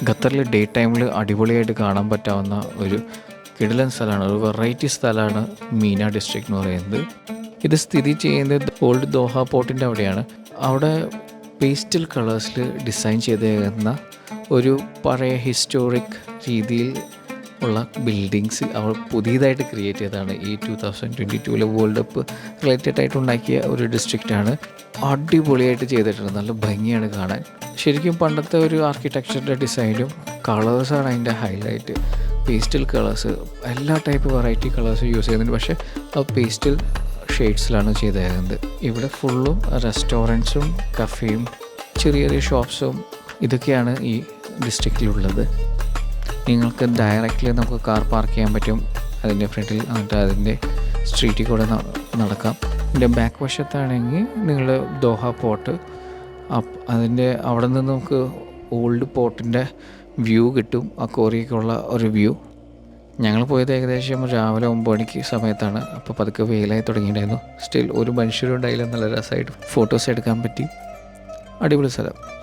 ഖത്തറിൽ ഡേ ടൈമിൽ അടിപൊളിയായിട്ട് കാണാൻ പറ്റാവുന്ന ഒരു കിടിലൻ സ്ഥലമാണ്, ഒരു വെറൈറ്റി സ്ഥലമാണ് മീന ഡിസ്ട്രിക്ട് എന്ന് പറയുന്നത്. ഇത് സ്ഥിതി ചെയ്യുന്നത് ഓൾഡ് ദോഹ പോർട്ടിൻ്റെ അവിടെയാണ്. അവിടെ പേസ്റ്റൽ കളേഴ്സിൽ ഡിസൈൻ ചെയ്തേക്കുന്ന ഒരു പഴയ ഹിസ്റ്റോറിക് രീതിയിൽ ഉള്ള ബിൽഡിങ്സ് അവർ പുതിയതായിട്ട് ക്രിയേറ്റ് ചെയ്തതാണ്. ഈ 2022 വേൾഡ് കപ്പ് റിലേറ്റഡ് ആയിട്ട് ഉണ്ടാക്കിയ ഒരു ഡിസ്ട്രിക്റ്റാണ്. അടിപൊളിയായിട്ട് ചെയ്തിട്ടുണ്ട്, നല്ല ഭംഗിയാണ് കാണാൻ. ശരിക്കും പണ്ടത്തെ ഒരു ആർക്കിടെക്ചറിൻ്റെ ഡിസൈനും കളേഴ്സാണ് അതിൻ്റെ ഹൈലൈറ്റ്. പേസ്റ്റൽ കളേഴ്സ്, എല്ലാ ടൈപ്പ് വെറൈറ്റി കളേഴ്സ് യൂസ് ചെയ്യുന്നുണ്ട്, പക്ഷേ ആ പേസ്റ്റൽ ഷെയ്ഡ്സിലാണ് ചെയ്തേക്കുന്നത്. ഇവിടെ ഫുള്ളും റെസ്റ്റോറൻറ്റ്സും കഫേയും ചെറിയ ചെറിയ ഷോപ്സും ഇതൊക്കെയാണ് ഈ ഡിസ്ട്രിക്റ്റിലുള്ളത്. നിങ്ങൾക്ക് ഡയറക്റ്റ്ലി നമുക്ക് കാർ പാർക്ക് ചെയ്യാൻ പറ്റും അതിൻ്റെ ഫ്രണ്ടിൽ, എന്നിട്ട് അതിൻ്റെ സ്ട്രീറ്റിൽ കൂടെ നടക്കാം. ഇതിൻ്റെ ബാക്ക് വശത്താണെങ്കിൽ നിങ്ങൾ ദോഹ പോർട്ട്, അതിൻ്റെ അവിടെ നിന്ന് നമുക്ക് ഓൾഡ് പോർട്ടിൻ്റെ വ്യൂ കിട്ടും, ആ കോറിയൊക്കെയുള്ള ഒരു വ്യൂ. ഞങ്ങൾ പോയത് ഏകദേശം രാവിലെ 9 മണിക്ക് സമയത്താണ്. അപ്പോൾ പതുക്കെ വെയിലായി തുടങ്ങിയിട്ടുണ്ടായിരുന്നു. സ്റ്റിൽ ഒരു മനുഷ്യരും ഉണ്ടായില്ല, നല്ല രസമായിട്ട് ഫോട്ടോസ് എടുക്കാൻ പറ്റി. അടിപൊളി സ്ഥലം.